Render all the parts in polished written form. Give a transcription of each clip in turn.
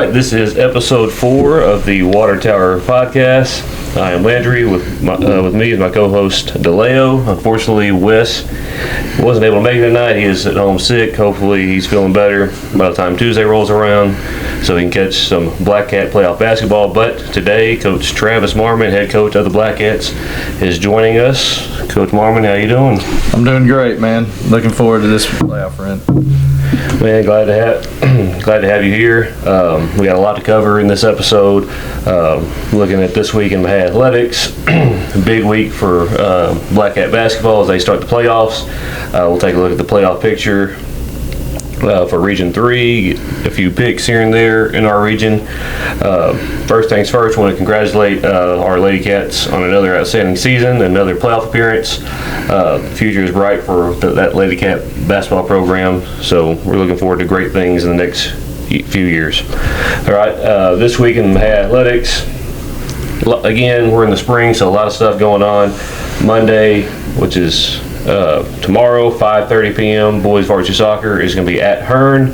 right, this is episode 4 of the Water Tower podcast. I am Landry. With me is my co-host DeLeo. Unfortunately, Wes wasn't able to make it tonight. He is at home sick. Hopefully, he's feeling better by the time Tuesday rolls around, so he can catch some Black Cat playoff basketball. But today, Coach Travis Marmon, head coach of the Black Cats, is joining us. Coach Marmon, how you doing? I'm doing great, man. Looking forward to this playoff run. Man, glad to have you here. We got a lot to cover in this episode. Looking at this week in Mahia Athletics, big week for Black Cat basketball as they start the playoffs. We'll take a look at the playoff picture for Region 3, a few picks here and there in our region. First things first, I want to congratulate our Lady Cats on another outstanding season, another playoff appearance. The future is bright for that Lady Cat basketball program, so we're looking forward to great things in the next few years. All right, this week in Mahia Athletics, again, we're in the spring, so a lot of stuff going on. Monday, which is tomorrow, 5:30 p.m., boys varsity soccer is going to be at Hearn.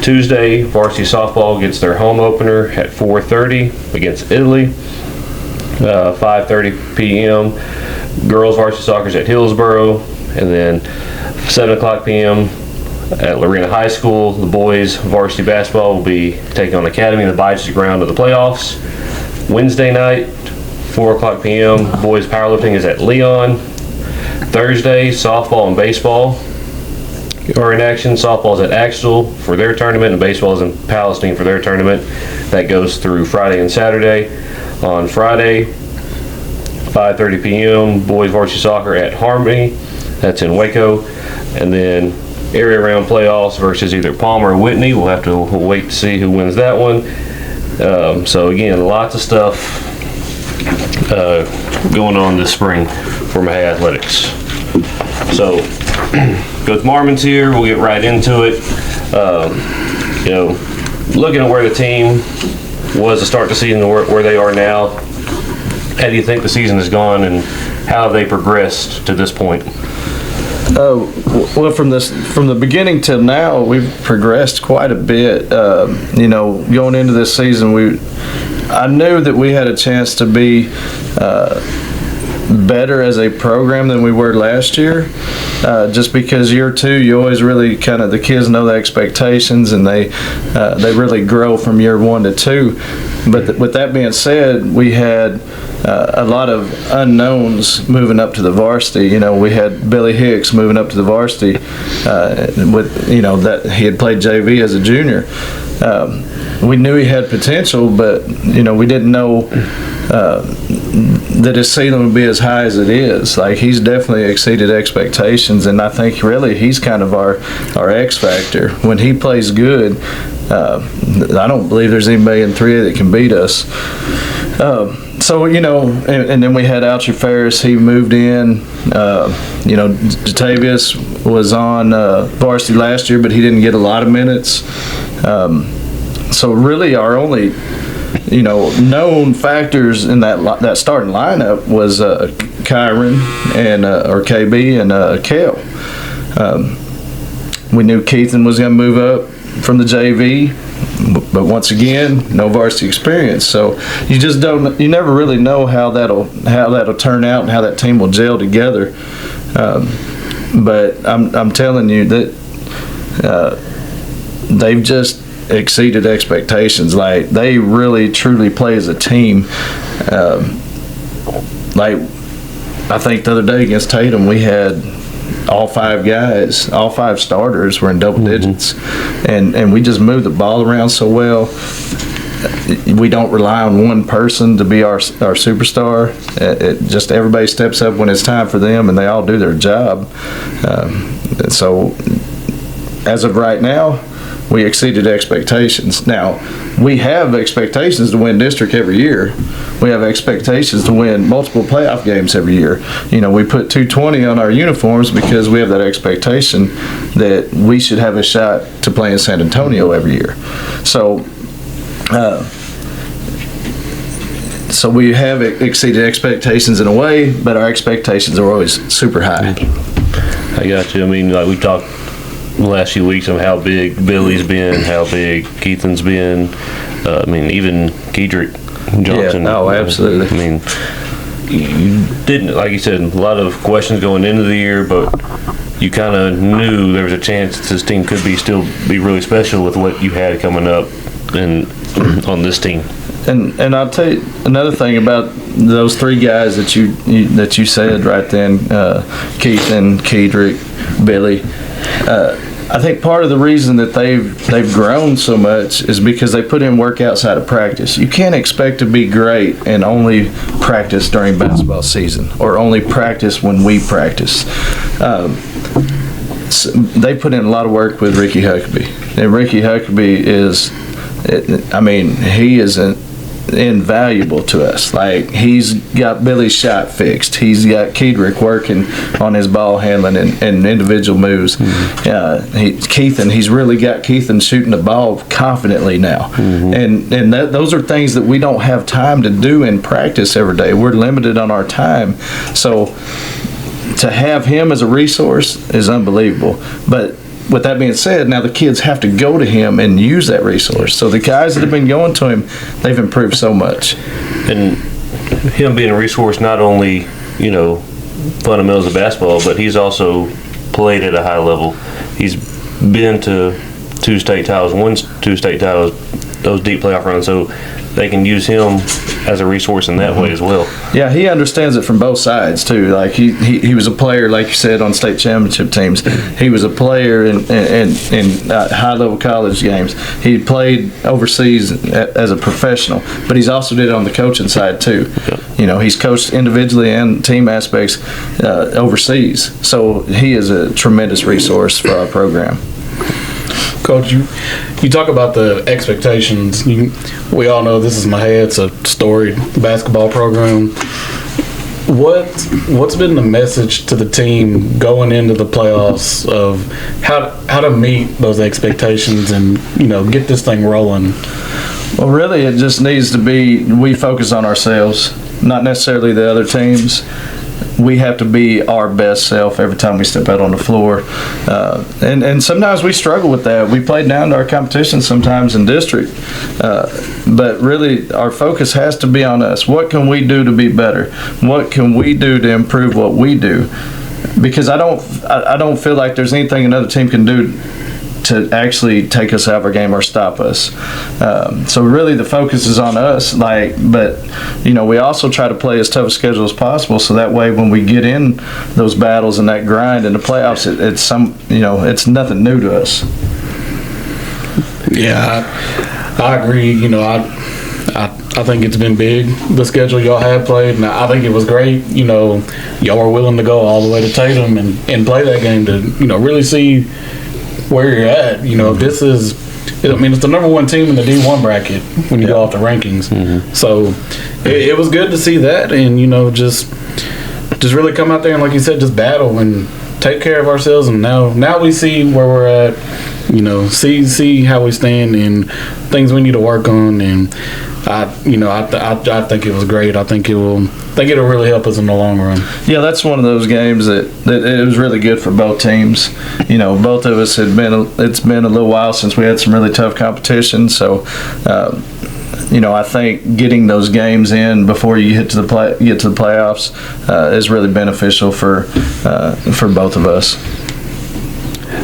Tuesday, varsity softball gets their home opener at 4:30 against Italy. 5:30 p.m., girls varsity soccer is at Hillsboro. And then 7 o'clock p.m. at Lorena High School, the boys varsity basketball will be taking on Academy in the Bison ground of the playoffs. Wednesday night, 4 o'clock p.m., boys powerlifting is at Leon. Thursday, softball and baseball are in action. Softball is at Axtell for their tournament, and baseball is in Palestine for their tournament. That goes through Friday and Saturday. On Friday, 5:30 p.m., boys varsity soccer at Harmony. That's in Waco. And then area round playoffs versus either Palmer or Whitney. We'll have to wait to see who wins that one. So again, lots of stuff going on this spring for Mahia Athletics. So, Coach Marmon's here. We'll get right into it. Looking at where the team was to start the season, where they are now, how do you think the season has gone, and how have they progressed to this point? Well, from the beginning till now, we've progressed quite a bit. Going into this season, I knew that we had a chance to be better as a program than we were last year. Just because year 2, you always really the kids know the expectations, and they really grow from year 1 to 2. But with that being said, we had a lot of unknowns moving up to the varsity. We had Billy Hicks moving up to the varsity that he had played JV as a junior. We knew he had potential, but we didn't know that his ceiling would be as high as it is. Like, he's definitely exceeded expectations, and I think really he's kind of our X factor. When he plays good, I don't believe there's anybody in 3A that can beat us. And then we had Alchie Ferris. He moved in. Jatavius was on varsity last year, but he didn't get a lot of minutes. So really our only known factors in that starting lineup was Kyron and or KB and Kale. We knew Keithan was going to move up from the JV, but once again, no varsity experience. So you never really know how that'll turn out and how that team will gel together. But I'm telling you that they've just exceeded expectations. Like, they really truly play as a team. I think the other day against Tatum, we had all 5 starters were in double digits, and we just moved the ball around so well. We don't rely on one person to be our superstar. Just everybody steps up when it's time for them, and they all do their job. So as of right now, we exceeded expectations. Now, we have expectations to win district every year. We have expectations to win multiple playoff games every year. We put 220 on our uniforms because we have that expectation that we should have a shot to play in San Antonio every year. So we have exceeded expectations in a way, but our expectations are always super high. I got you. I mean, like we talked the last few weeks of how big Billy's been, how big Keithan's been. I mean, even Kedrick Johnson. Yeah, oh, absolutely. I mean, you didn't, like you said, a lot of questions going into the year, but you kind of knew there was a chance this team could still be really special with what you had coming up and on this team. And I'll tell you another thing about those three guys that you said right then, Keithan, Kedrick, Billy. I think part of the reason that they've grown so much is because they put in work outside of practice. You can't expect to be great and only practice during basketball season or only practice when we practice. So they put in a lot of work with Ricky Huckabee, and Ricky Huckabee is, I mean, he is invaluable to us. Like, he's got Billy's shot fixed. He's got Kedrick working on his ball handling and individual moves. Keithan, he's really got Keithan shooting the ball confidently now. And those are things that we don't have time to do in practice every day. We're limited on our time. So to have him as a resource is unbelievable. But with that being said, now the kids have to go to him and use that resource. So the guys that have been going to him, they've improved so much. And him being a resource, not only, fundamentals of basketball, but he's also played at a high level. He's been to two state titles, won two state titles, those deep playoff runs. So they can use him as a resource in that way as well. Yeah, he understands it from both sides too. Like he was a player, like you said, on state championship teams. He was a player in high level college games. He played overseas as a professional, but he's also did it on the coaching side too. Yeah. He's coached individually and team aspects overseas. So he is a tremendous resource for our program. Coach, you talk about the expectations. We all know this is Mexia. It's a storied basketball program. What's been the message to the team going into the playoffs of how to meet those expectations and get this thing rolling? Well, really, it just needs to be we focus on ourselves, not necessarily the other teams. We have to be our best self every time we step out on the floor. And sometimes we struggle with that. We play down to our competition sometimes in district. But really, our focus has to be on us. What can we do to be better? What can we do to improve what we do? Because I don't feel like there's anything another team can do to actually take us out of our game or stop us. So really the focus is on us, but we also try to play as tough a schedule as possible, so that way when we get in those battles and that grind in the playoffs, it's nothing new to us. Yeah, I agree. I think it's been big, the schedule y'all have played, and I think it was great. Y'all were willing to go all the way to Tatum and play that game to really see where you're at. This is, it's the number one team in the D1 bracket when you go off the rankings. So it was good to see that, and just really come out there and, like you said, just battle and take care of ourselves. And now we see where we're at. See how we stand and things we need to work on. And I think it was great. I think it'll really help us in the long run. Yeah, that's one of those games that it was really good for both teams. Both of us it's been a little while since we had some really tough competition. So, I think getting those games in before you get to the playoffs is really beneficial for both of us.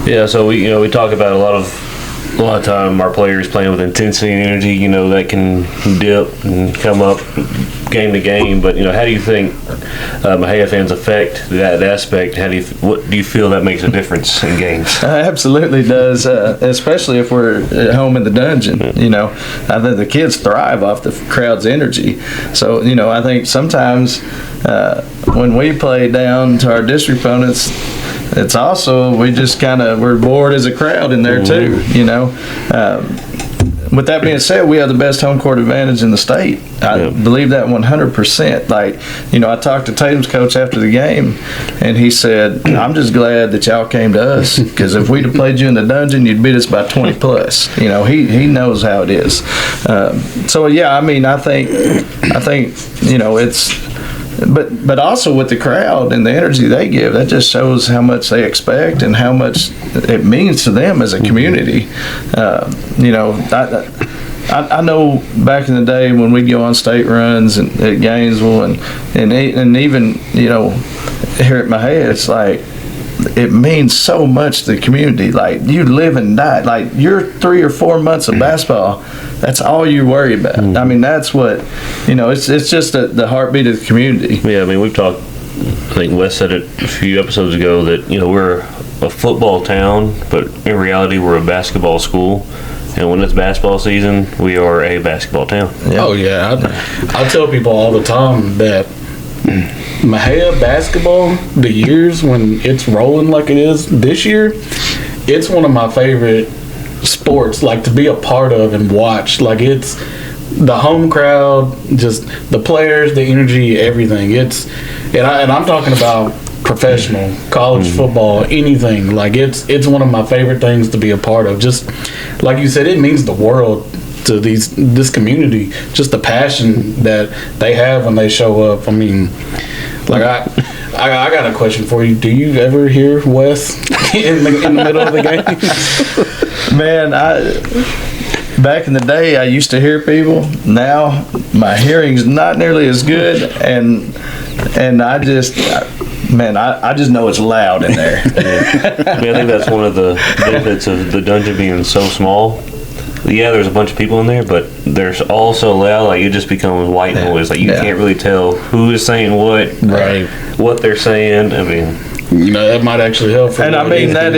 Yeah, so we talk about a lot of time our players playing with intensity and energy, that can dip and come up game to game. But how do you think Mexia fans affect that aspect? What do you feel that makes a difference in games? Absolutely does, especially if we're at home in the dungeon. I think the kids thrive off the crowd's energy. So I think sometimes when we play down to our district opponents, it's also we're bored as a crowd in there too. With that being said, we have the best home court advantage in the state. I believe that 100%. I talked to Tatum's coach after the game, and he said, "I'm just glad that y'all came to us, because if we'd have played you in the dungeon, you'd beat us by 20 plus." He knows how it is. I think but also with the crowd and the energy they give, that just shows how much they expect and how much it means to them as a community. You know, I know back in the day when we'd go on state runs at Gainesville and even, you know, here at Mexia, it's like, it means so much to the community. Like, you live and die. Like, your 3 or 4 months of basketball, that's all you worry about. I mean, that's what, you know, it's just the heartbeat of the community. Yeah, I mean, we've talked, I think Wes said it a few episodes ago, that, you know, we're a football town, but in reality, we're a basketball school. And when it's basketball season, we are a basketball town. Yeah. Oh yeah, I tell people all the time that Mexia basketball, the years when it's rolling like it is this year, it's one of my favorite sports, like, to be a part of and watch. Like, it's the home crowd, just the players, the energy, everything. And I'm talking about professional college football, anything. Like, it's one of my favorite things to be a part of. Just like you said, it means the world to this community. Just the passion that they have when they show up. I mean, like, I got a question for you. Do you ever hear Wes in the middle of the game? Man, back in the day, I used to hear people. Now, my hearing's not nearly as good, and I just know it's loud in there. Yeah. I mean, I think that's one of the benefits of the dungeon being so small. Yeah, there's a bunch of people in there, but they're all so loud, like, it just becomes white noise. Like, you can't really tell who is saying what, Right. what they're saying. I mean, You know, that might actually help. And I mean, that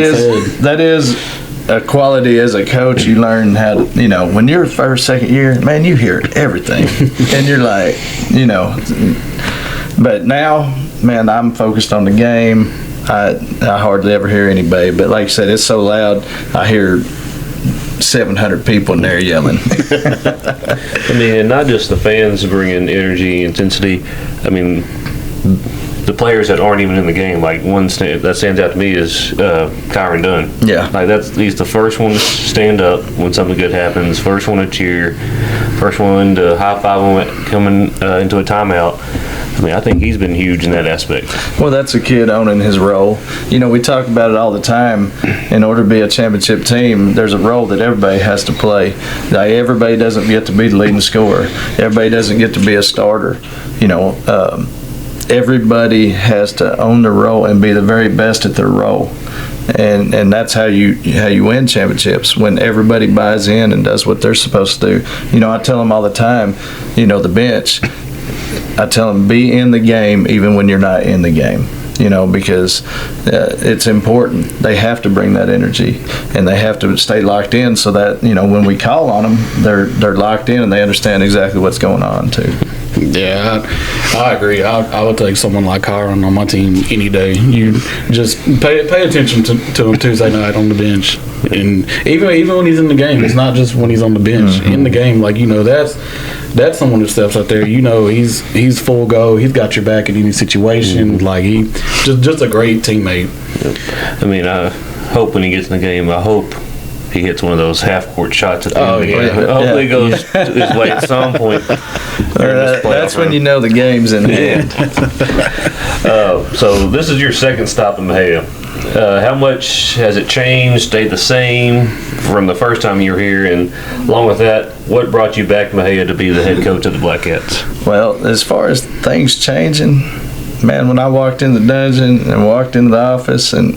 is a quality as a coach. You learn how to, you know, when you're first, second year, man, you hear everything. And you're like, you know, but now, man, I'm focused on the game. I hardly ever hear anybody, but like I said, it's so loud, I hear 700 people in there yelling. I mean, and not just the fans bringing energy, intensity. I mean, the players that aren't even in the game. Like, one that stands out to me is Kyron Dunn. Yeah. Like, he's the first one to stand up when something good happens. First one to cheer. First one to high five when coming into a timeout. I mean, I think he's been huge in that aspect. Well, that's a kid owning his role. You know, we talk about it all the time. In order to be a championship team, there's a role that everybody has to play. Like, everybody doesn't get to be the leading scorer. Everybody doesn't get to be a starter. You know, everybody has to own their role and be the very best at their role. And that's how you win championships, when everybody buys in and does what they're supposed to do. You know, I tell them all the time, you know, the bench, I tell them, be in the game even when you're not in the game, you know, because it's important. They have to bring that energy, and they have to stay locked in so that, you know, when we call on them, they're locked in and they understand exactly what's going on too. Yeah, I agree. I would take someone like Kyron on my team any day. You just pay attention to him Tuesday night on the bench, and even when he's in the game, it's not just when he's on the bench. In the game, like, you know, that's someone who steps out there. You know, he's full go. He's got your back in any situation. Like, he just a great teammate. I mean, I hope when he gets in the game, I hope he hits one of those half-court shots at the end of the game. Hopefully it goes his way at some point. That's when you know the game's in hand. So this is your second stop in Mexia. How much has it changed, stayed the same from the first time you were here? And along with that, what brought you back to Mexia to be the head coach of the Black Cats? Well, as far as things changing, man, when I walked in the dungeon and walked into the office, and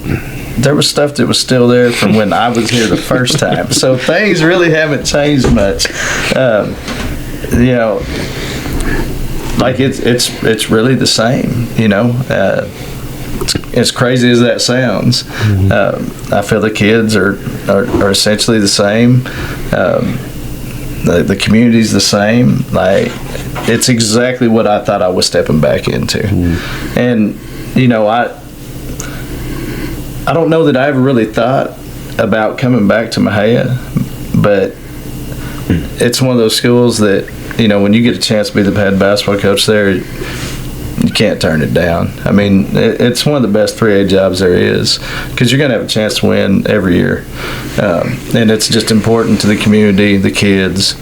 there was stuff that was still there from when I was here the first time. So things really haven't changed much. You know, like, it's really the same, you know. As crazy as that sounds, I feel the kids are essentially the same. The community's the same. Like, it's exactly what I thought I was stepping back into. And, you know, I don't know that I ever really thought about coming back to Mexia, but it's one of those schools that, you know, when you get a chance to be the head basketball coach there, you can't turn it down. I mean, it's one of the best 3A jobs there is, because you're going to have a chance to win every year. And it's just important to the community, the kids.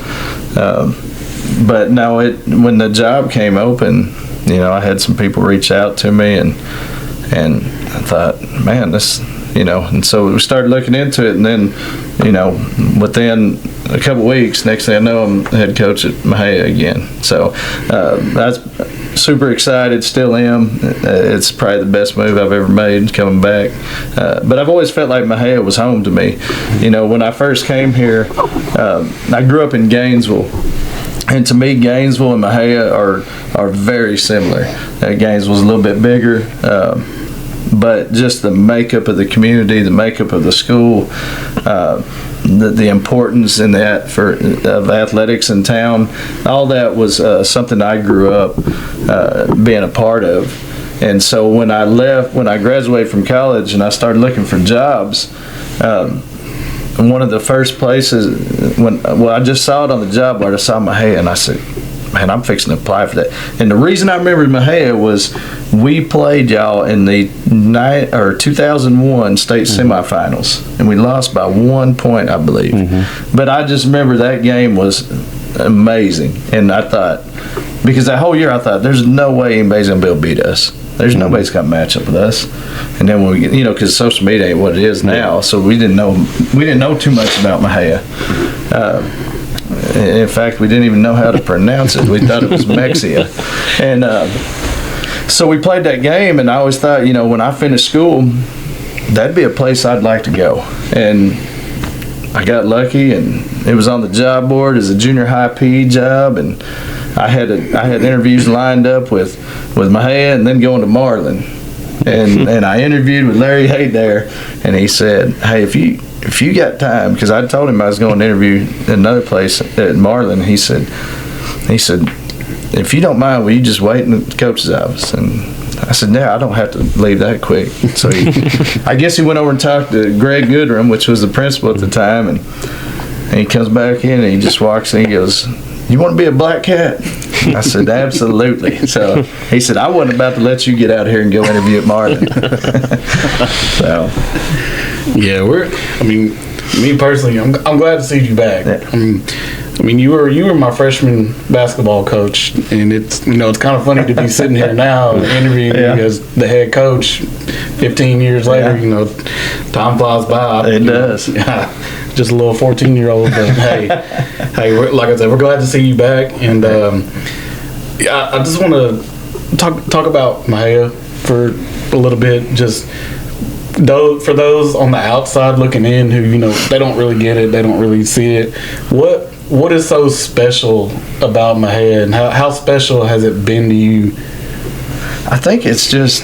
But no, when the job came open, I had some people reach out to me, and I thought, man, this, and so we started looking into it, and then, within a couple weeks, next thing I know, I'm head coach at Mexia again. So that's super excited, still am. It's probably the best move I've ever made coming back. But I've always felt like Mexia was home to me. When I first came here, I grew up in Gainesville. And to me, Gainesville and Mexia are very similar. Gainesville's a little bit bigger, but just the makeup of the community, the makeup of the school, the importance in that of athletics in town, all that was something I grew up being a part of. And so when I graduated from college and I started looking for jobs, one of the first places I just saw it on the job board, I saw Mexia, and I said, man, I'm fixing to apply for that. And the reason I remembered Mexia was we played y'all in the 2001 state semifinals, and we lost by 1 point, I believe. But I just remember that game was amazing, and I thought, because that whole year I thought, there's no way anybody's gonna be able to beat us. There's nobody's got to match up with us. And then when we get, because social media ain't what it is now, so we didn't know too much about Mexia. In fact, we didn't even know how to pronounce it. We thought it was Mexia. And so we played that game, and I always thought, when I finished school, that'd be a place I'd like to go. And I got lucky, and it was on the job board as a junior high PE job, and I had interviews lined up with Mexia and then going to Marlin, and I interviewed with Larry Haydair, and he said, hey, if you got time, because I told him I was going to interview at another place at Marlin. He said, if you don't mind, will you just wait in the coach's office? And I said, no, I don't have to leave that quick. So I guess he went over and talked to Greg Goodrum, which was the principal at the time, and he comes back in and he just walks in and he goes, you want to be a Black Cat? I said, absolutely. So he said, I wasn't about to let you get out here and go interview at Marlin. So. Yeah, me personally, I'm glad to see you back. Yeah. You were my freshman basketball coach, and it's kind of funny to be sitting here now interviewing you as the head coach 15 years later. Time flies by. It does. Just a little 14-year-old, but hey, like I said, we're glad to see you back, and I just want to talk about Mexia for a little bit, just for those on the outside looking in who they don't really get it, they don't really see it. What is so special about Mexia, and how special has it been to you? I think it's just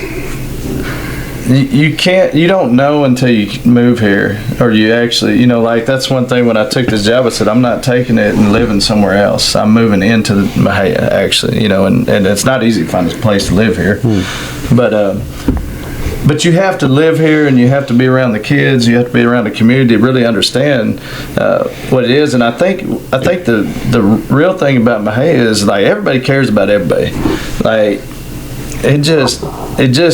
you don't know until you move here, or you actually, that's one thing. When I took this job, I said, I'm not taking it and living somewhere else. I'm moving into Mexia, actually, and it's not easy to find a place to live here. But you have to live here, and you have to be around the kids. You have to be around the community to really understand what it is. And I think the real thing about Mexia is, like, everybody cares about everybody. Like, it just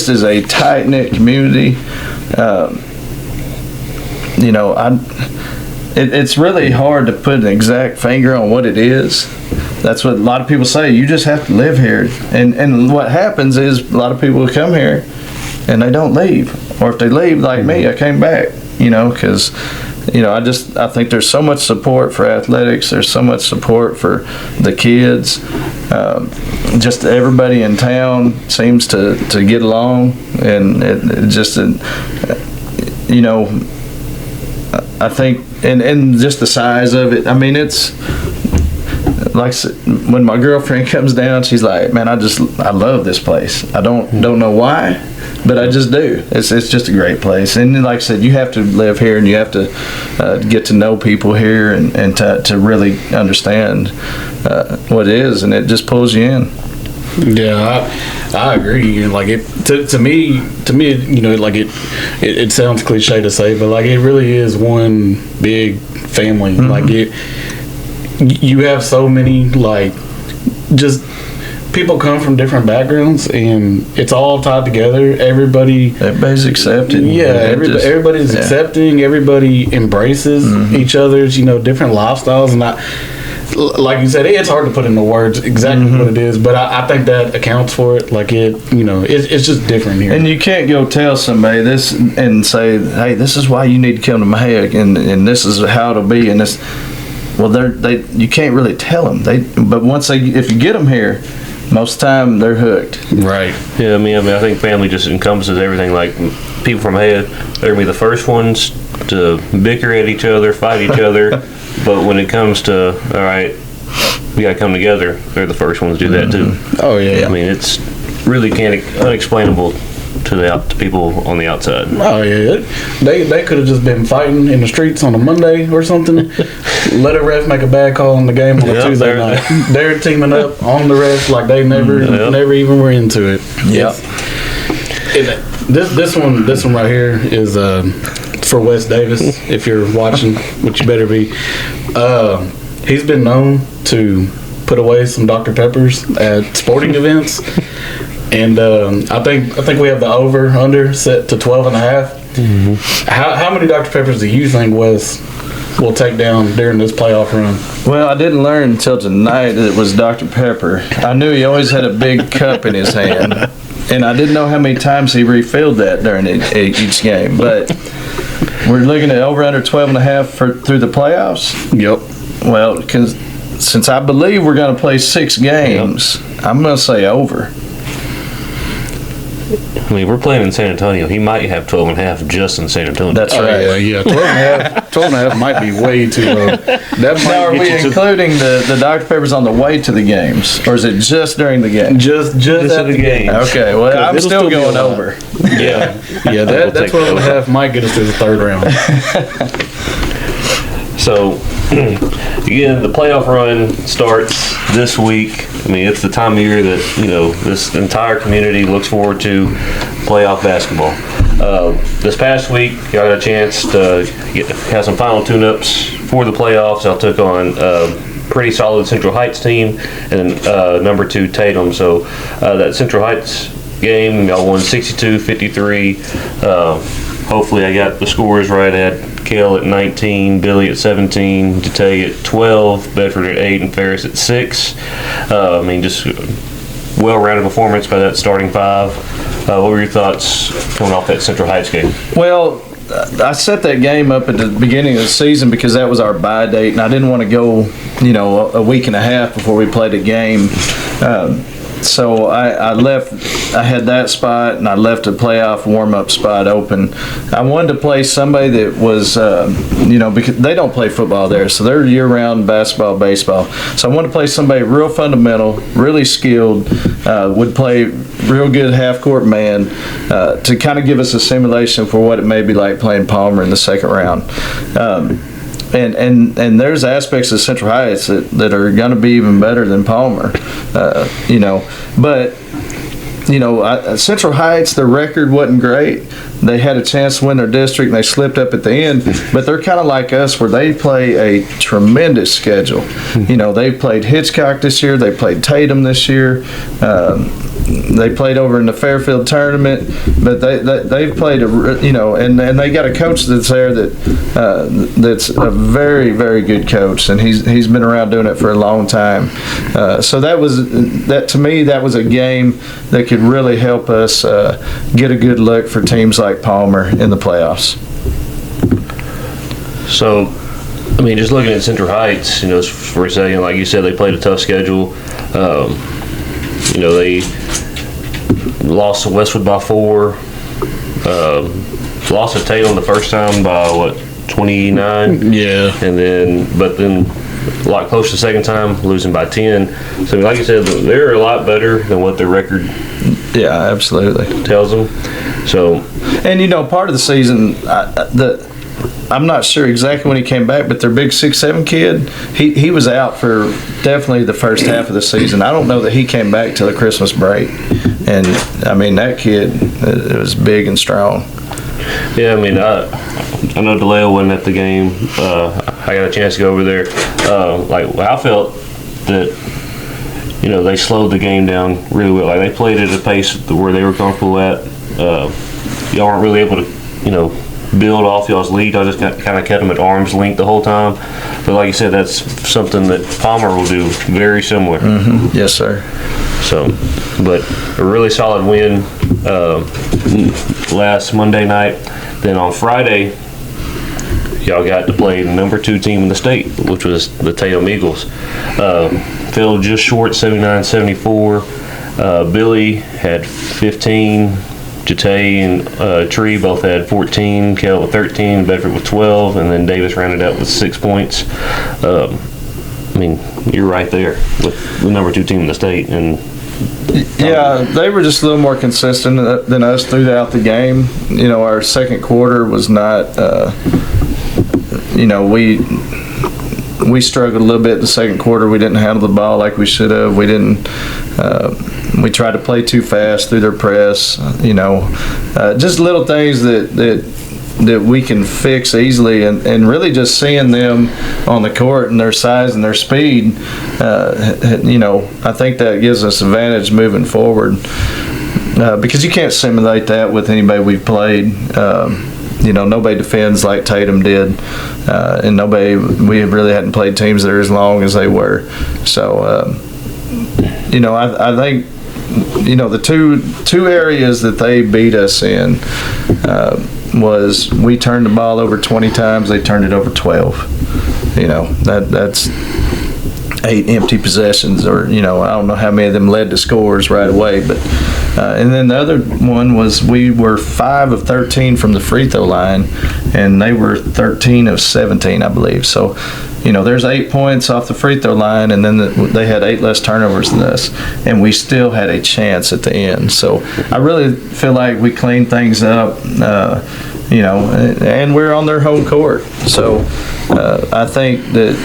is a tight knit community. It's really hard to put an exact finger on what it is. That's what a lot of people say. You just have to live here. And what happens is, a lot of people come here and they don't leave. Or if they leave, like me, I came back, because, I think there's so much support for athletics. There's so much support for the kids. Just everybody in town seems to get along. And it just, I think, and just the size of it, it's, like, when my girlfriend comes down, she's like, man, I love this place. I don't know why, but I just do. It's just a great place. And like I said, you have to live here, and you have to get to know people here, and to really understand what it is, and it just pulls you in. Yeah, I agree. Like, it to me, like, it sounds cliche to say, but like, it really is one big family. Mm-hmm. Like, you have so many, like, just people come from different backgrounds, and it's all tied together. Everybody's accepted. Yeah, everybody's accepting. Everybody embraces each other's, different lifestyles, and like you said, it's hard to put into words exactly what it is, but I think that accounts for it. Like it's just different here. And you can't go tell somebody this and say, "Hey, this is why you need to come to Mahia, and this is how it'll be." And this, well, you can't really tell them. But once if you get them here, most of the time they're hooked. Right. Yeah, I mean, I think family just encompasses everything. Like people from Head, they're gonna be the first ones to bicker at each other, fight each other. But when it comes to, all right, we gotta come together, they're the first ones to do that too. Oh yeah. I mean, it's really unexplainable to people on the outside. Oh yeah. They could have just been fighting in the streets on a Monday or something. Let a ref make a bad call on the game on a Tuesday night. They're teaming up on the ref like they never even were into it. Yeah. This one right here is for Wes Davis. If you're watching, which you better be, he's been known to put away some Dr. Peppers at sporting events, and I think we have the over under set to 12.5. How many Dr. Peppers do you think Wes will take down during this playoff run? Well, I didn't learn until tonight that it was Dr. Pepper. I knew he always had a big cup in his hand, and I didn't know how many times he refilled that during each game. But we're looking at over under 12.5 through the playoffs. Yep. Well, since I believe we're going to play 6 games, I'm going to say over. I mean, we're playing in San Antonio. He might have 12.5 just in San Antonio. That's right. Yeah. 12.5 might be way too low. That might Now, are we including the Dr. Peppers on the way to the games, or is it just during the game? just at the game. Okay, well, I'm it'll still still be going a lot. over. Yeah. That 12.5 might get us to the third round. So, again, the playoff run starts this week. I mean, it's the time of year that, this entire community looks forward to playoff basketball. This past week, I got a chance to have some final tune-ups for the playoffs. I took on a pretty solid Central Heights team and number 2 Tatum. So, that Central Heights game, y'all won 62-53. Hopefully I got the scores right. I had Kale at 19, Billy at 17, Tatay at 12, Bedford at 8, and Ferris at 6. I mean, just well-rounded performance by that starting 5. What were your thoughts coming off that Central Heights game? Well, I set that game up at the beginning of the season because that was our bye date, and I didn't want to go, a week and a half before we played a game. So I left. I had that spot, and I left a playoff warm-up spot open. I wanted to play somebody that was, because they don't play football there, so they're year-round basketball, baseball. So I wanted to play somebody real fundamental, really skilled, would play real good half-court man to kind of give us a simulation for what it may be like playing Palmer in the second round. And there's aspects of Central Heights that are going to be even better than Palmer, But, Central Heights, their record wasn't great. They had a chance to win their district, and they slipped up at the end. But they're kind of like us, where they play a tremendous schedule. They played Hitchcock this year. They played Tatum this year. They played over in the Fairfield tournament, but they've played and they got a coach that's there that's a very, very good coach, and he's been around doing it for a long time. So to me that was a game that could really help us get a good look for teams like Palmer in the playoffs. So, I mean, just looking at Central Heights, for a second, like you said, they played a tough schedule. They lost to Westwood by 4. Lost to Tatum the first time by 29. Yeah. But then a lot closer the second time, losing by 10. So, like you said, they're a lot better than what their record Yeah, absolutely tells them. So, and part of the season, I'm not sure exactly when he came back, but their big 6'7" kid, he was out for definitely the first half of the season. I don't know that he came back till the Christmas break. And, I mean, that kid was big and strong. Yeah, I mean, I know DeLeo wasn't at the game. I got a chance to go over there. I felt that, they slowed the game down really well. Like, they played at a pace where they were comfortable at. Y'all weren't really able to, build off y'all's lead. I just kind of kept them at arm's length the whole time. But like you said, that's something that Palmer will do very similar. Yes, sir. So, but a really solid win last Monday night. Then on Friday, y'all got to play the number 2 team in the state, which was the Tatum Eagles. Fell just short, 79-74. Billy had 15. Jate and Tree both had 14. Kell with 13. Bedford with 12. And then Davis rounded out with 6 points. I mean, you're right there with the number 2 team in the state. And yeah, they were just a little more consistent than us throughout the game. You know, our second quarter was not, you know, we struggled a little bit in the second quarter. We didn't handle the ball like we should have. We didn't. We tried to play too fast through their press. You know, just little things that we can fix easily, and really just seeing them on the court and their size and their speed. You know, I think that gives us advantage moving forward because you can't simulate that with anybody we've played. You know, nobody defends like Tatum did, and we really hadn't played teams that are as long as they were. So, you know, I think, you know, the two areas that they beat us in was we turned the ball over 20 times, they turned it over 12. You know, that's 8 empty possessions, or, you know, I don't know how many of them led to scores right away, but and then the other one was we were 5 of 13 from the free throw line, and they were 13 of 17, I believe. So, you know, there's 8 points off the free throw line, and then they had 8 less turnovers than us, and we still had a chance at the end. So I really feel like we cleaned things up, you know, and we're on their home court. So I think that,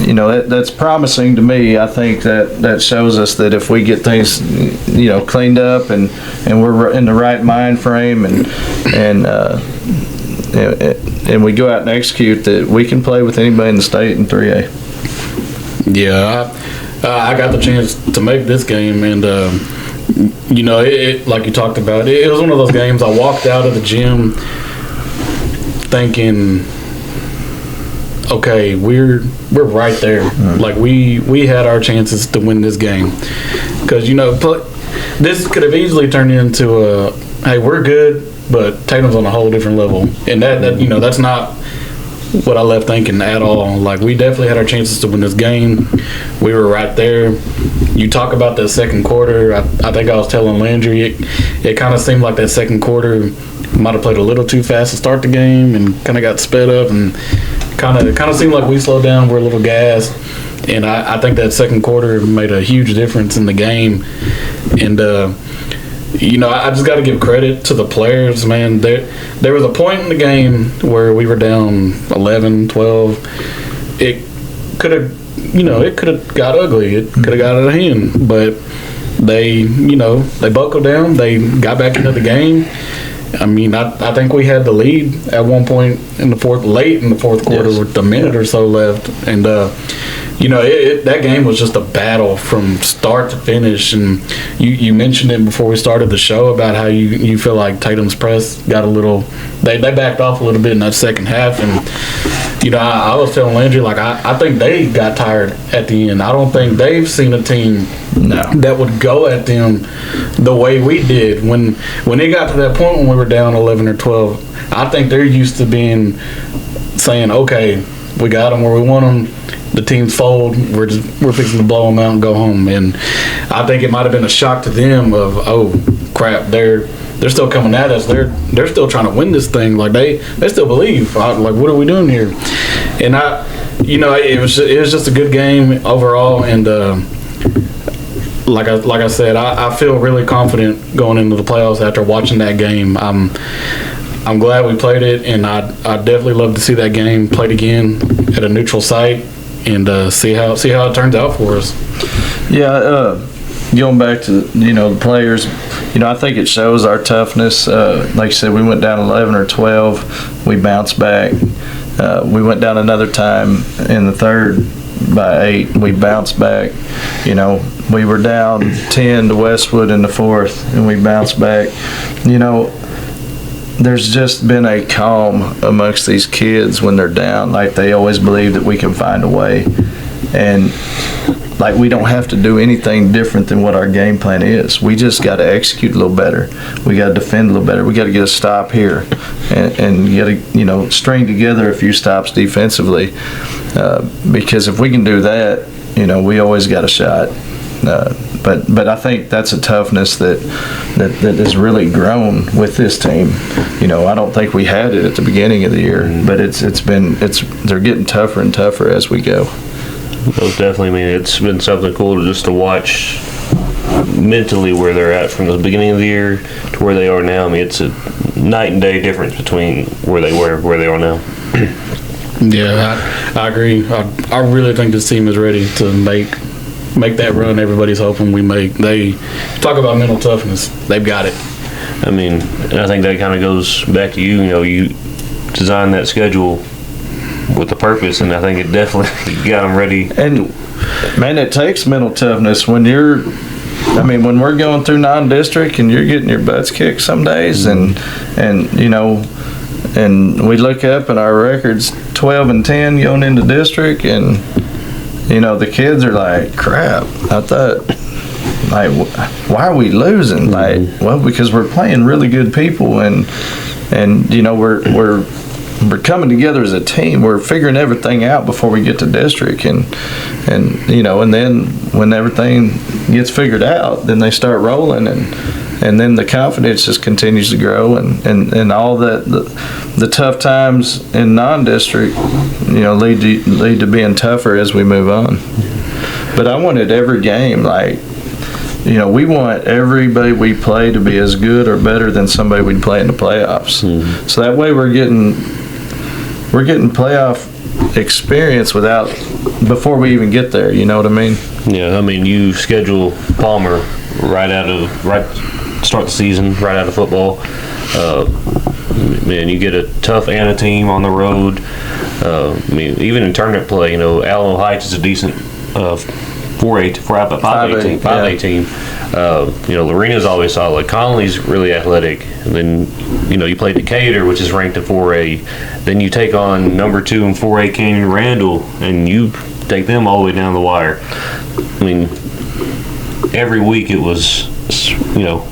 you know, that's promising to me. I think that shows us that if we get things, you know, cleaned up and we're in the right mind frame and we go out and execute, that we can play with anybody in the state in 3A. Yeah, I got the chance to make this game, and you know, it like you talked about, it was one of those games I walked out of the gym thinking, okay, we're right there. Like we had our chances to win this game, because, you know, this could have easily turned into a, hey, we're good, but Tatum's on a whole different level, and that you know, that's not what I left thinking at all. Like, we definitely had our chances to win this game. We were right there. You talk about that second quarter. I think I was telling Landry, it kind of seemed like that second quarter might have played a little too fast to start the game and kind of got sped up, and kind of seemed like we slowed down. We're a little gassed, and I think that second quarter made a huge difference in the game. And you know, I just got to give credit to the players, man. There was a point in the game where we were down 11, 12. It could have, you know, it could have got ugly. It could have got out of hand. But they, you know, they buckled down. They got back into the game. I mean, I think we had the lead at one point late in the fourth quarter, yes, with a minute or so left. And, you know, that game was just a battle from start to finish. And you mentioned it before we started the show about how you feel like Tatum's press got a little, they backed off a little bit in that second half. And, you know, I was telling Landry, like, I think they got tired at the end. I don't think they've seen a team that would go at them the way we did. When it got to that point when we were down 11 or 12, I think they're used to saying, okay, we got them where we want them. The team's fold. We're fixing to blow them out and go home. And I think it might have been a shock to them of, oh crap, they're still coming at us. They're still trying to win this thing. Like they still believe. Like, what are we doing here? And you know, it was just a good game overall. And like I said, I feel really confident going into the playoffs after watching that game. I'm glad we played it, and I'd definitely love to see that game played again at a neutral site and see how it turns out for us. Yeah, going back to, you know, the players, you know, I think it shows our toughness. Like you said, we went down 11 or 12. We bounced back. We went down another time in the third by 8. We bounced back. You know, we were down 10 to Westwood in the fourth, and we bounced back. You know, there's just been a calm amongst these kids when they're down. Like, they always believe that we can find a way. And, like, we don't have to do anything different than what our game plan is. We just got to execute a little better. We got to defend a little better. We got to get a stop here. And you got to, string together a few stops defensively. Because if we can do that, we always got a shot. But I think that's a toughness that has really grown with this team. I don't think we had it at the beginning of the year, but they're getting tougher and tougher as we go. Most definitely. I mean, it's been something cool to watch mentally where they're at from the beginning of the year to where they are now. I mean, it's a night and day difference between where they were and where they are now. Yeah, I agree. I really think this team is ready to make that run everybody's hoping we make. They talk about mental toughness. They've got it. I mean, and I think that kind of goes back to you. You designed that schedule with a purpose, and I think it definitely got them ready. And, man, it takes mental toughness when when we're going through non-district and you're getting your butts kicked some days, and we look up and our record's 12-10 going into district, and the kids are like, crap, I thought, like, why are we losing? Like, well, because we're playing really good people, and we're coming together as a team. We're figuring everything out before we get to district, and then when everything gets figured out, then they start rolling, and then the confidence just continues to grow, and all that the tough times in non-district, lead to being tougher as we move on. But I wanted every game, like, we want everybody we play to be as good or better than somebody we'd play in the playoffs. Mm-hmm. So that way we're getting playoff experience before we even get there. You know what I mean? Yeah, I mean, you schedule Palmer start the season right out of football. Man, you get a tough Anna team on the road. I mean, even in tournament play, Alamo Heights is a decent 5A team. Lorena's always solid. Conley's really athletic. And then, you play Decatur, which is ranked in 4A. Then you take on number 2 in 4A Canyon Randall, and you take them all the way down the wire. I mean, every week it was,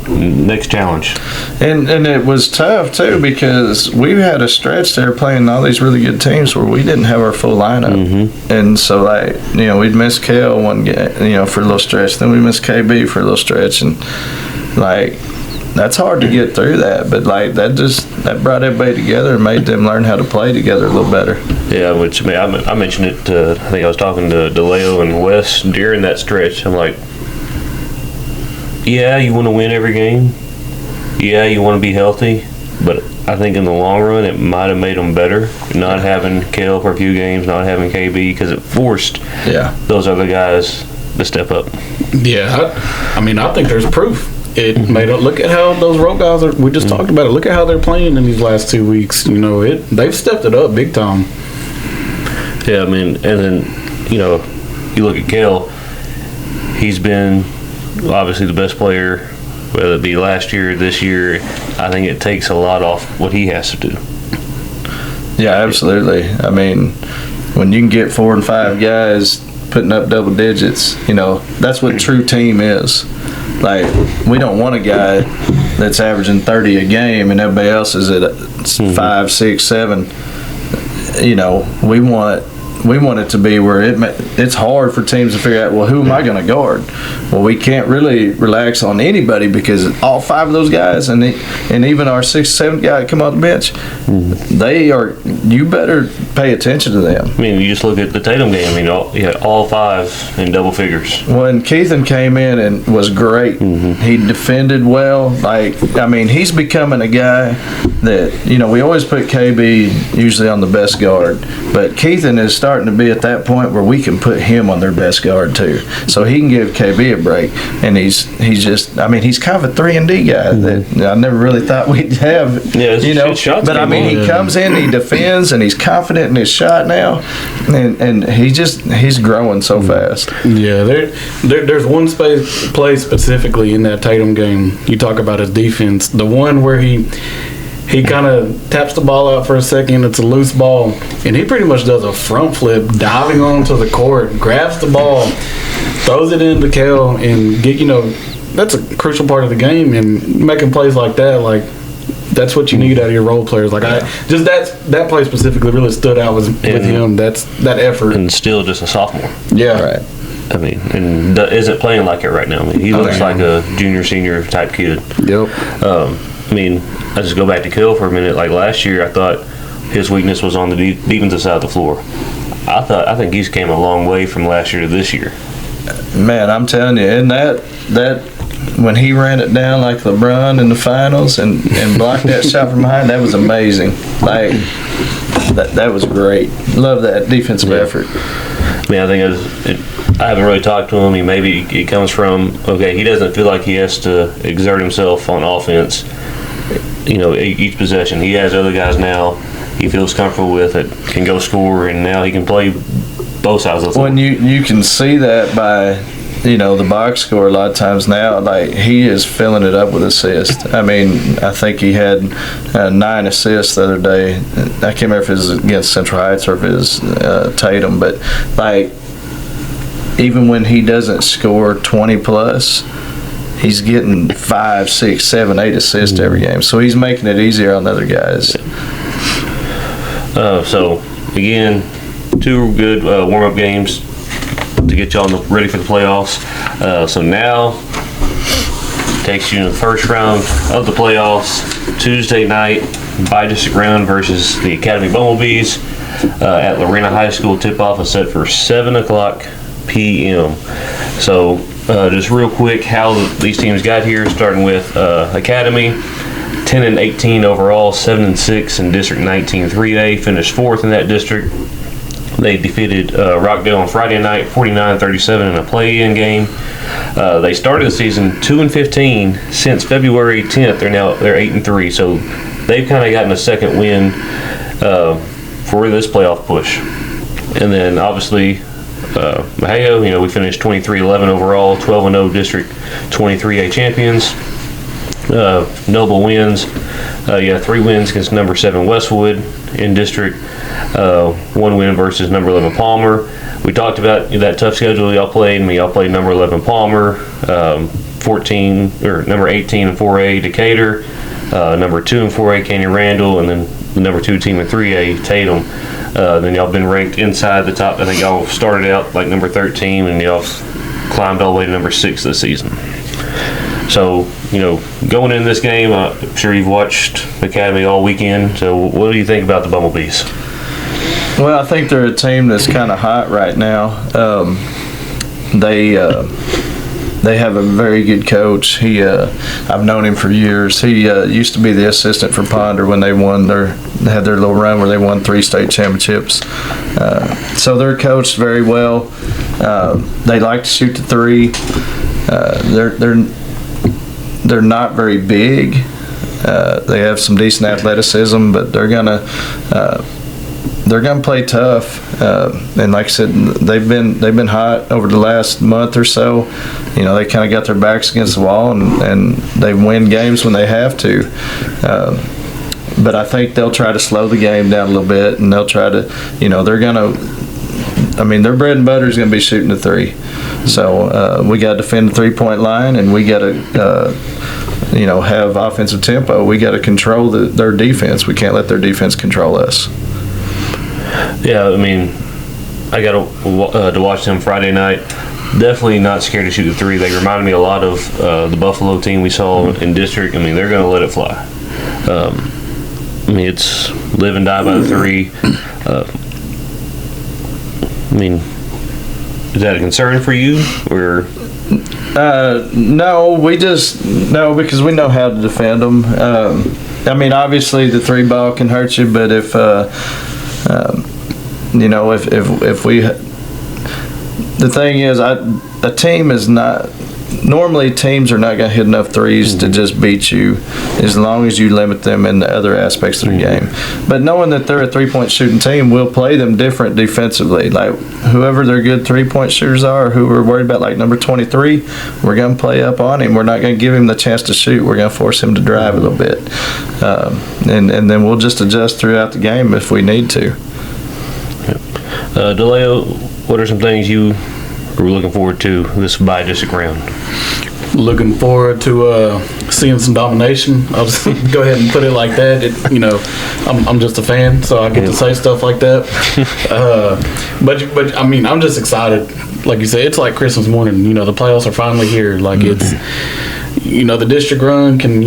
next challenge. And it was tough, too, because we had a stretch there playing all these really good teams where we didn't have our full lineup. Mm-hmm. And so, we'd miss Kale one game, for a little stretch. Then we missed KB for a little stretch. And, that's hard to get through that. But, that brought everybody together and made them learn how to play together a little better. Yeah, which, I mentioned it, I think I was talking to DeLeo and Wes during that stretch. I'm like, yeah, you want to win every game. Yeah, you want to be healthy. But I think in the long run, it might have made them better. Not having Kale for a few games, not having KB, because it forced those other guys to step up. Yeah, I think there's proof. It made up. Look at how those road guys are. We just talked about it. Look at how they're playing in these last 2 weeks. They've stepped it up big time. Yeah, I mean, and then you look at Kale. He's been obviously the best player, whether it be last year or this year. I think it takes a lot off what he has to do. Yeah, absolutely. I mean, when you can get 4 and 5 guys putting up double digits, that's what true team is. Like, we don't want a guy that's averaging 30 a game and everybody else is at 5, 6, 7. We want it to be where it's hard for teams to figure out, well, who am I going to guard? Well, we can't really relax on anybody because all 5 of those guys and even our 6th, 7th guy that come off the bench, you better pay attention to them. I mean, you just look at the Tatum game. I mean, you had all 5 in double figures. When Keithan came in and was great, he defended well. He's becoming a guy that, we always put KB usually on the best guard, but Keithan is starting to be at that point where we can put him on their best guard too, so he can give KB a break. And he's just, he's kind of a 3-and-D guy that I never really thought we'd have. Yeah, but he comes in, he defends, and he's confident in his shot now, and he's growing so fast. Yeah, there's one play specifically in that Tatum game. You talk about his defense, the one where he he kind of taps the ball out for a second. It's a loose ball, and he pretty much does a front flip, diving onto the court, grabs the ball, throws it into Kel, and that's a crucial part of the game. And making plays like that, like that's what you need out of your role players. Like that play specifically really stood out with him. That's that effort, and still just a sophomore. Yeah, Right. I mean, and isn't playing like it right now. I mean, he looks like a junior, senior type kid. Yep. I mean, I just go back to Kel for a minute. Like last year, I thought his weakness was on the defensive side of the floor. I think he's came a long way from last year to this year. Man, I'm telling you, and that when he ran it down like LeBron in the finals and blocked that shot from behind, that was amazing. Like that was great. Love that defensive effort. I mean, I think I haven't really talked to him. It comes from, okay, he doesn't feel like he has to exert himself on offense, each possession. He has other guys now he feels comfortable with that can go score, and now he can play both sides of the floor. When you can see that by, the box score a lot of times now, like he is filling it up with assists. I mean, I think he had 9 assists the other day. I can't remember if it was against Central Heights or if it was Tatum, but like even when he doesn't score 20 plus, he's getting 5, 6, 7, 8 assists every game. So he's making it easier on the other guys. So again, 2 good warm-up games to get y'all ready for the playoffs. So now takes you to the first round of the playoffs. Tuesday night, bi-district round versus the Academy Bumblebees at Lorena High School. Tip-off is set for 7 o'clock p.m. So just real quick, how these teams got here, starting with Academy. 10-18 overall, 7-6 in District 19 3A. Finished 4th in that district. They defeated Rockdale on Friday night, 49-37 in a play-in game. They started the season 2-15. Since February 10th, they're 8-3. So they've kind of gotten a second win for this playoff push. And then obviously Maheo, we finished 23-11 overall, 12-0 District 23A champions. Noble wins. 3 wins against number 7 Westwood in district. 1 win versus number 11 Palmer. We talked about that tough schedule y'all played. Y'all played number 11 Palmer, 14 or number 18 in 4A Decatur, number 2 in 4A Canyon Randall, and then the number 2 team in 3A Tatum. Then y'all been ranked inside the top. I think y'all started out like number 13 and y'all climbed all the way to number 6 this season. So, going in this game, I'm sure you've watched Academy all weekend. So, what do you think about the Bumblebees? Well, I think they're a team that's kind of hot right now. They have a very good coach. I've known him for years. He used to be the assistant for Ponder when they had their little run where they won 3 state championships. So they're coached very well. They like to shoot the 3. They're not very big. They have some decent athleticism, but they're gonna play tough. And like I said, they've been hot over the last month or so. They kind of got their backs against the wall, and they win games when they have to. But I think they'll try to slow the game down a little bit, and they'll try to, their bread and butter is going to be shooting the 3. So we got to defend the 3-point line, and we got to, have offensive tempo. We got to control their defense. We can't let their defense control us. Yeah, I got to watch them Friday night. Definitely not scared to shoot the 3. They reminded me a lot of the Buffalo team we saw in district. They're going to let it fly. It's live and die by the 3. Is that a concern for you, or? No, because we know how to defend them. Obviously the 3 ball can hurt you, but if we, the thing is, a team is not normally teams are not going to hit enough threes to just beat you as long as you limit them in the other aspects of the game. But knowing that they're a three-point shooting team, we'll play them different defensively. Like whoever their good three-point shooters are, who we're worried about, like number 23, we're going to play up on him. We're not going to give him the chance to shoot. We're going to force him to drive a little bit. And then we'll just adjust throughout the game if we need to. DeLeo, what are some things you are looking forward to this bi-district round? Looking forward to seeing some domination. I'll just go ahead and put it like that. I'm just a fan, so I get to say stuff like that. But I mean, I'm just excited. Like you said, it's like Christmas morning. The playoffs are finally here. Like it's, the district run can,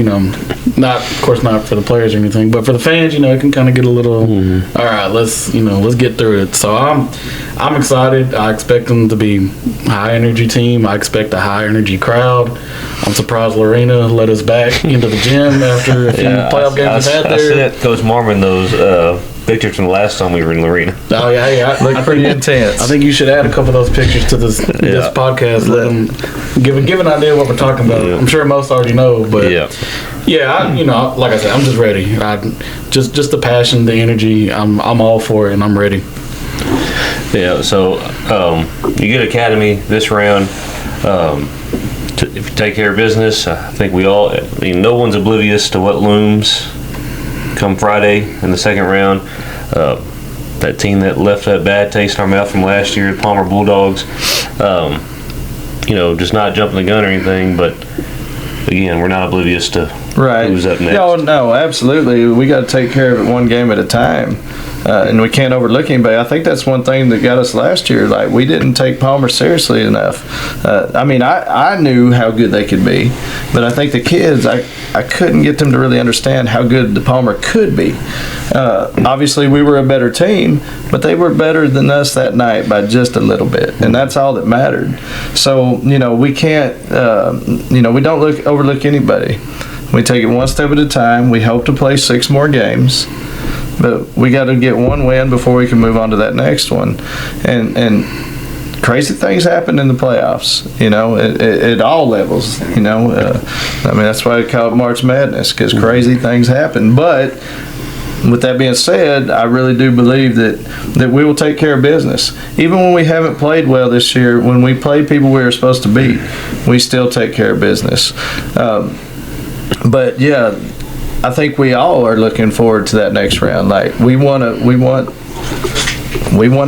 of course not for the players or anything, but for the fans, it can kind of get a little. All right, let's get through it. So I'm excited. I expect them to be high energy team. I expect a high energy crowd. I'm surprised Lorena let us back into the gym after a few playoff games we've had there. I sent Coach Marmon those pictures from the last time we were in Lorena. Oh yeah. Looked pretty intense. I think you should add a couple of those pictures to this podcast. Let them give an idea of what we're talking about. Yeah. I'm sure most already know, but like I said, I'm just ready. Just the passion, the energy. I'm all for it, and I'm ready. Yeah. So you get Academy this round. If you take care of business, I think no one's oblivious to what looms come Friday in the second round. That team that left that bad taste in our mouth from last year, the Palmer Bulldogs. Just not jumping the gun or anything, but again, we're not oblivious to who's up next. No, absolutely. We got to take care of it one game at a time. And we can't overlook anybody. I think that's one thing that got us last year. Like, we didn't take Palmer seriously enough. I knew how good they could be, but I think the kids, I couldn't get them to really understand how good the Palmer could be. Obviously, we were a better team, but they were better than us that night by just a little bit, and that's all that mattered. So, we can't, we don't overlook anybody. We take it one step at a time. We hope to play 6 more games. But we got to get one win before we can move on to that next one. And crazy things happen in the playoffs, at all levels, that's why I call it March Madness, because crazy things happen. But with that being said, I really do believe that we will take care of business. Even when we haven't played well this year, when we play people we were supposed to beat, we still take care of business. But yeah, I think we all are looking forward to that next round. Like, we want to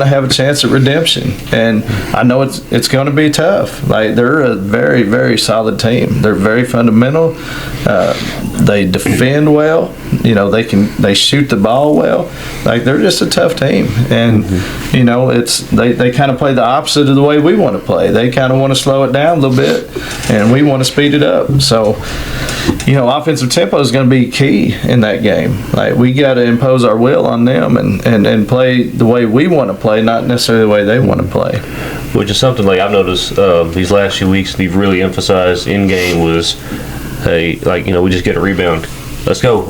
have a chance at redemption, and I know it's going to be tough. Like, they're a very, very solid team. They're very fundamental. They defend well. They shoot the ball well. Like, they're just a tough team, and they kind of play the opposite of the way we want to play. They kind of want to slow it down a little bit, and we want to speed it up. So, offensive tempo is going to be key in that game. Like, we got to impose our will on them and play the way we want to play, not necessarily the way they want to play. Which is something like I've noticed these last few weeks. You've really emphasized in game was, hey, we just get a rebound. Let's go.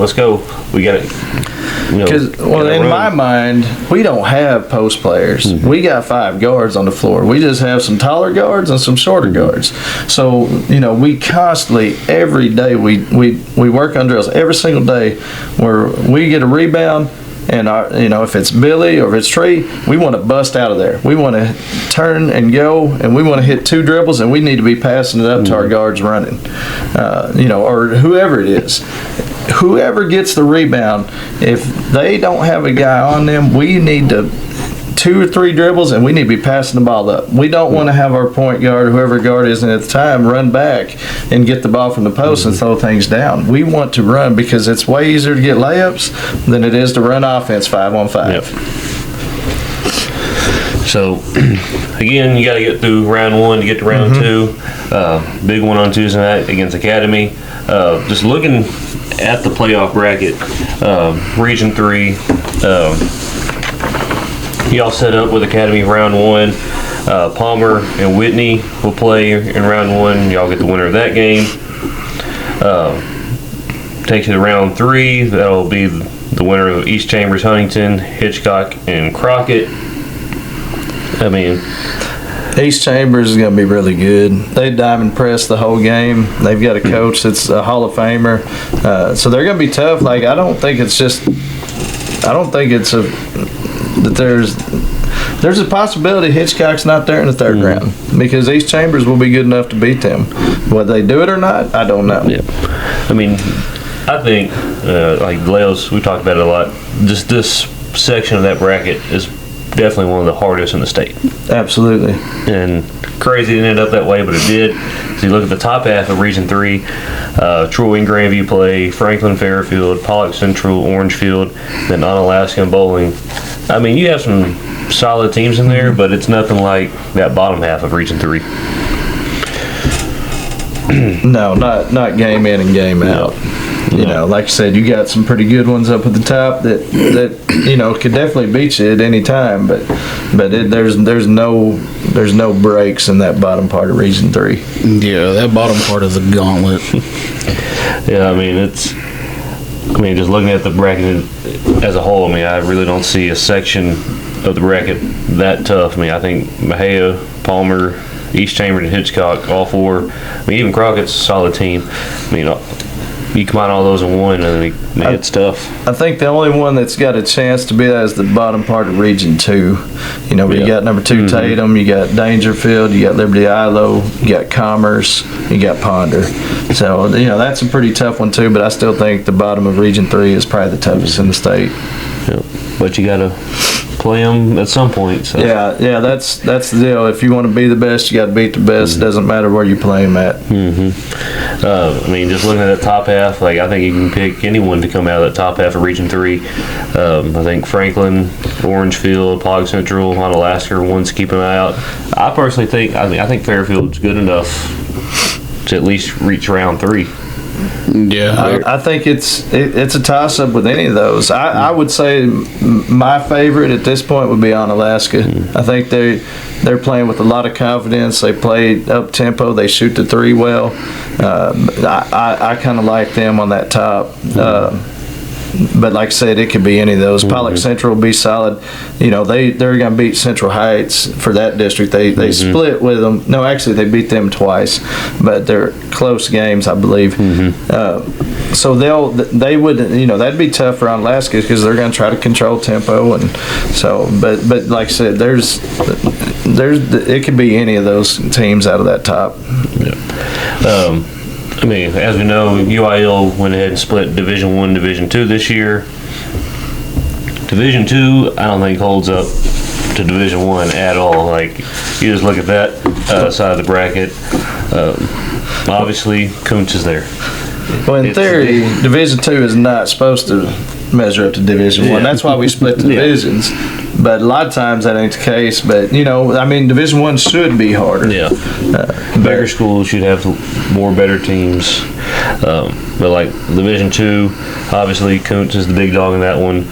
We got it. Because, in my mind, we don't have post players. Mm-hmm. We got 5 guards on the floor. We just have some taller guards and some shorter guards. So, we constantly, every day, we work on drills every single day where we get a rebound. And if it's Billy or if it's Tree, we want to bust out of there. We want to turn and go, and we want to hit 2 dribbles, and we need to be passing it up to our guards running, or whoever it is. Whoever gets the rebound, if they don't have a guy on them, we need to 2 or 3 dribbles, and we need to be passing the ball up. We don't want to have our point guard, whoever guard is at the time, run back and get the ball from the post and throw things down. We want to run because it's way easier to get layups than it is to run offense 5-on-5. Yep. So, again, you got to get through round 1 to get to round 2. Big one on Tuesday night against Academy. Just looking at the playoff bracket, Region 3, y'all set up with Academy round 1. Palmer and Whitney will play in round 1. Y'all get the winner of that game. Takes you to round 3. That'll be the winner of East Chambers, Huntington, Hitchcock, and Crockett. East Chambers is going to be really good. They diamond press the whole game. They've got a coach that's a Hall of Famer, so they're going to be tough. Like I don't think it's that there's a possibility Hitchcock's not there in the third round because East Chambers will be good enough to beat them. Whether they do it or not, I don't know. Yeah, I mean, I think like Lales, we talked about it a lot. Just this section of that bracket is definitely one of the hardest in the state. Absolutely. And crazy it ended up that way, but it did. So you look at the top half of Region 3, Troy and Grandview play, Franklin, Fairfield, Pollock Central, Orangefield, then Onalaska and Bowling. I mean, you have some solid teams in there, but it's nothing like that bottom half of Region 3. No, not game in and game out. You know, like I said, you got some pretty good ones up at the top that you know could definitely beat you at any time. But there's no breaks in that bottom part of Region 3. Yeah, that bottom part is a gauntlet. Yeah, I mean just looking at the bracket as a whole, I mean I really don't see a section of the bracket that tough. I mean I think Mexia, Palmer, East Chambers, and Hitchcock, all four. I mean even Crockett's a solid team. I mean you combine all those in one, and it's tough. I think the only one that's got a chance to be that is the bottom part of Region 2. You know, you got number 2 Tatum, you got Dangerfield, you got Liberty Ilo, you got Commerce, you got Ponder. So, you know, that's a pretty tough one too, but I still think the bottom of Region 3 is probably the toughest in the state. Yep. But you got to play them at some point. So. Yeah, that's the deal. If you want to be the best, you got to beat the best. It doesn't matter where you play them at. I mean, just looking at that top half, like I think you can pick anyone to come out of that top half of Region 3. I think Franklin, Orangefield, Pollock Central, Onalaska are ones to keep them out. I personally think, I think Fairfield's good enough to at least reach round 3. Yeah, I think it's a toss-up with any of those. I would say my favorite at this point would be Onalaska. I think they're playing with a lot of confidence. They play up-tempo. They shoot the three well. I kind of like them on that top. But like I said, it could be any of those. Pollock Central will be solid. You know, they're going to beat Central Heights for that district. They split with them. No, actually, they beat them twice, but they're close games, I believe. So they would, you know, that'd be tough for Onalaska because they're going to try to control tempo, and so. But like I said, it could be any of those teams out of that top. Yeah. I mean, as we know, UIL went ahead and split Division I, Division II this year. Division II, I don't think holds up to Division I at all. Like, you just look at that side of the bracket. Obviously, Koontz is there. Well, in theory, Division II is not supposed to measure up to Division I. That's why we split the divisions. But a lot of times that ain't the case. But, you know, I mean, Division I should be harder. Yeah. Bigger schools should have more better teams. But, like, Division II, obviously, Koontz is the big dog in that one.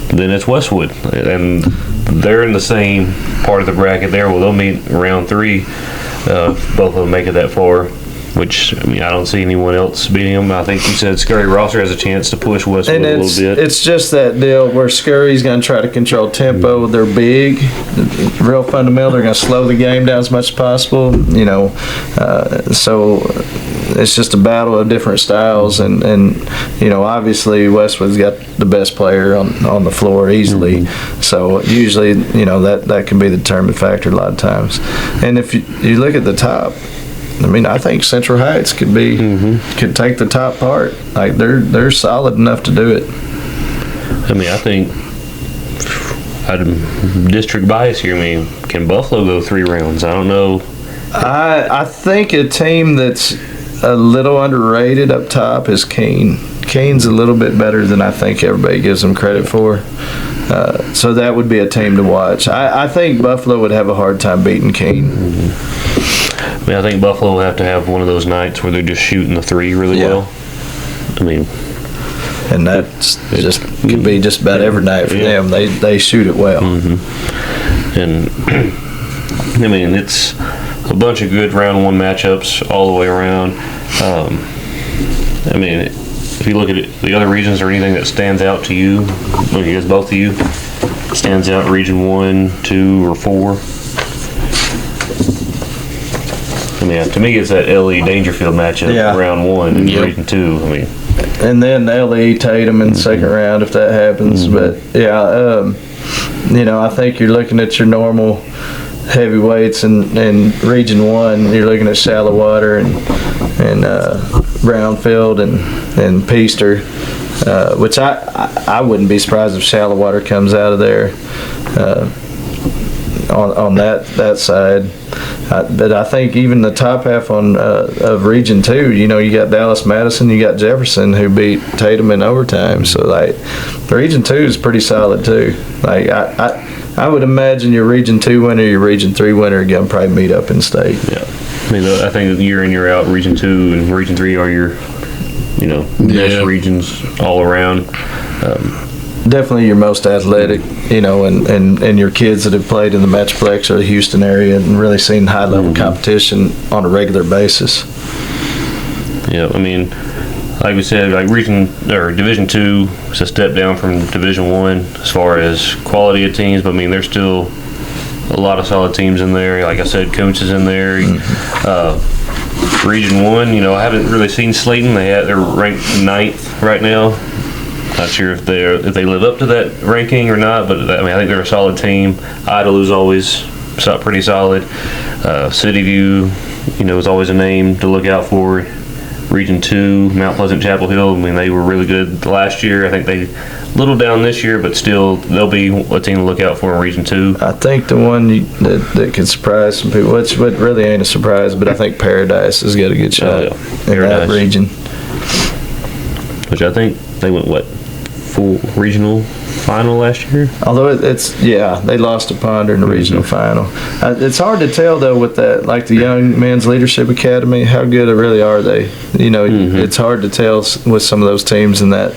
Then it's Westwood. And they're in the same part of the bracket there. Well, they'll meet round 3. Both of them make it that far. Which, I mean, I don't see anyone else beating them. I think you said Scurry Rosser has a chance to push Westwood a little bit. It's just that deal where Scurry's going to try to control tempo. They're big, real fundamental. They're going to slow the game down as much as possible. You know, so it's just a battle of different styles. And you know, obviously Westwood's got the best player on the floor easily. So usually, you know, that can be the determining factor a lot of times. And if you look at the top, I mean, I think Central Heights could could take the top part. Like they're solid enough to do it. I mean, I think district bias here. I mean, can Buffalo go 3 rounds? I don't know. I think a team that's a little underrated up top is Keene. Keene's a little bit better than I think everybody gives them credit for. So that would be a team to watch. I think Buffalo would have a hard time beating Keene. I mean, I think Buffalo will have to have one of those nights where they're just shooting the 3 really well. I mean, and that's just could be just about every night for them. They shoot it well. And I mean, it's a bunch of good round 1 matchups all the way around. I mean, if you look at it, the other regions, or anything that stands out to you, I guess both of you, stands out Region 1, 2, or 4. mean, to me, it's that LE Dangerfield matchup, Yeah. round 1 and Yep. region 2. I mean, And then LE Tatum in the second round if that happens. But yeah, I think you're looking at your normal heavyweights in Region 1. You're looking at Shallow Water and Brownfield and Peaster, which I wouldn't be surprised if Shallow Water comes out of there on that side. But I think even the top half of Region 2, you got Dallas Madison, you got Jefferson who beat Tatum in overtime. So like, Region 2 is pretty solid too. Like I would imagine your Region 2 winner, your Region 3 winner are going to probably meet up in state. yeah. I mean, I think year in, year out, Region 2 and Region 3 are your, best regions all around. Definitely your most athletic, and your kids that have played in the Metroplex or the Houston area and really seen high level competition on a regular basis. Yeah, I mean, like we said, like Division 2 is a step down from Division 1 as far as quality of teams, but I mean, there's still a lot of solid teams in there. Like I said, Coach is in there. Region 1, I haven't really seen Slayton. They're ranked 9th right now. Not sure if they live up to that ranking or not, but I think they're a solid team. Idalu's always pretty solid. City View, is always a name to look out for. Region 2, Mount Pleasant, Chapel Hill. I mean, they were really good last year. I think they a little down this year, but still they'll be a team to look out for in Region 2. I think the one that could surprise some people, which really ain't a surprise, but I think Paradise has got a good shot in that region. Which I think they went, full regional final last year? Although they lost to Ponder in the regional final. It's hard to tell though with that, like the Young Men's Leadership Academy, how good really are they? It's hard to tell with some of those teams in that.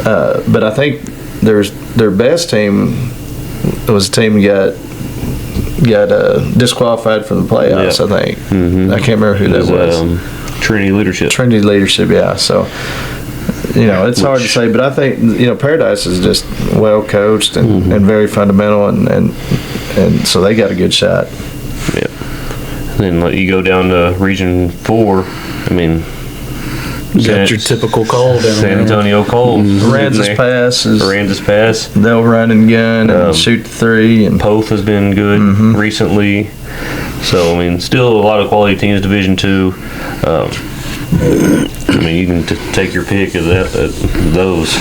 But I think their best team was a team that got disqualified from the playoffs. Yeah. I think I can't remember who that was. Trinity Leadership. Trinity Leadership, yeah. So. It's hard to say, but I think Paradise is just well coached and very fundamental, and so they got a good shot. Yeah. Then you go down to Region 4. I mean, You got your typical call down San there. Antonio Colts. Aransas Pass Pass. They'll run and gun and shoot the three, and Poth has been good recently. So I mean, still a lot of quality teams. Division 2. I mean, you can take your pick of those.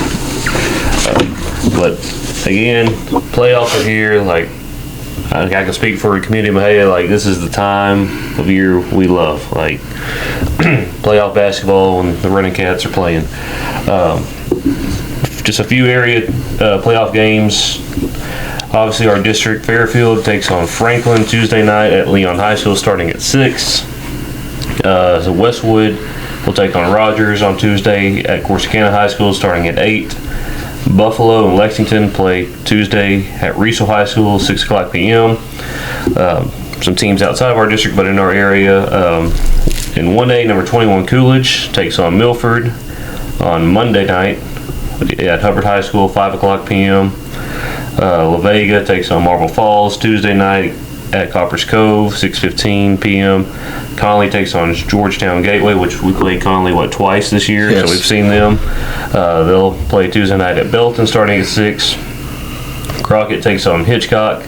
But again, playoffs are here. Like I can speak for the community of Mexia. Like this is the time of year we love. Like playoff basketball when the Running Cats are playing. Just a few area playoff games. Obviously, our district Fairfield takes on Franklin Tuesday night at Leon High School, starting at 6. So Westwood will take on Rogers on Tuesday at Corsicana High School, starting at 8. Buffalo and Lexington play Tuesday at Riesel High School, 6 o'clock p.m. Some teams outside of our district, but in our area. In 1A, number 21 Coolidge takes on Milford on Monday night at Hubbard High School, 5 o'clock p.m. La Vega takes on Marble Falls Tuesday night at Coppers Cove, 6:15 p.m. Conley takes on Georgetown Gateway, which we played Conley twice this year, Yes. so we've seen them. They'll play Tuesday night at Belton, starting at 6. Crockett takes on Hitchcock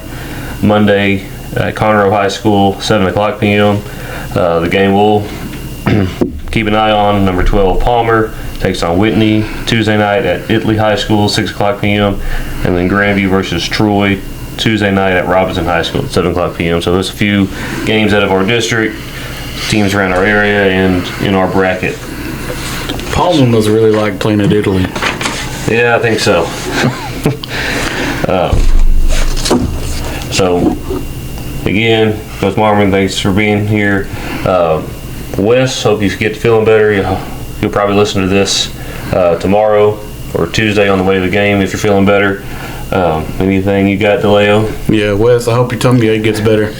Monday at Conroe High School, 7 o'clock p.m. The game we'll keep an eye on, number 12 Palmer takes on Whitney Tuesday night at Italy High School, 6 o'clock p.m. And then Grandview versus Troy Tuesday night at Robinson High School at 7 o'clock p.m. So there's a few games out of our district, teams around our area, and in our bracket. Paulman was really like playing at Italy. Yeah, I think so. So, again, Coach Marvin, thanks for being here. Wes, hope you get feeling better. You'll probably listen to this tomorrow or Tuesday on the way to the game if you're feeling better. Anything you got, DeLeo? Yeah, Wes, I hope your tummy ache gets better.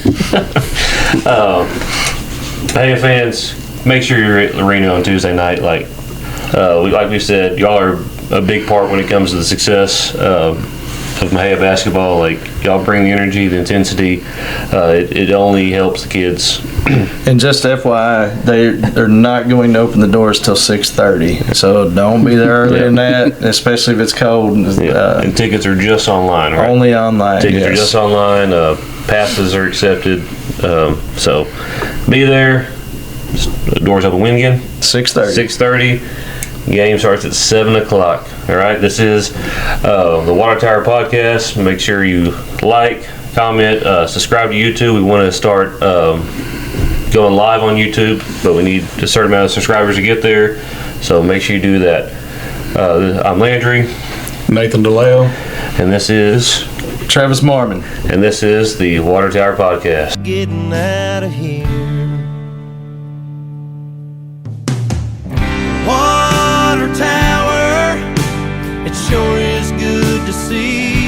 Hey, fans, make sure you're at Loreno on Tuesday night. Like we said, y'all are a big part when it comes to the success of Mexia basketball. Like, y'all bring the energy, the intensity. It only helps the kids. And just FYI, they're not going to open the doors till 6:30. So don't be there earlier than that, especially if it's cold. And tickets are just online, right? Only online. Tickets are yes. just online. Passes are accepted. So be there. Doors open when again? 6:30. 6:30. Game starts at 7 o'clock. All right. This is the Water Tower Podcast. Make sure you like, comment, subscribe to YouTube. We want to start going live on YouTube, but we need a certain amount of subscribers to get there. So make sure you do that. I'm Landry. Nathan DeLeo. And this is Travis Marmon. And this is the Water Tower Podcast. Getting out of here. Water Tower, it sure is good to see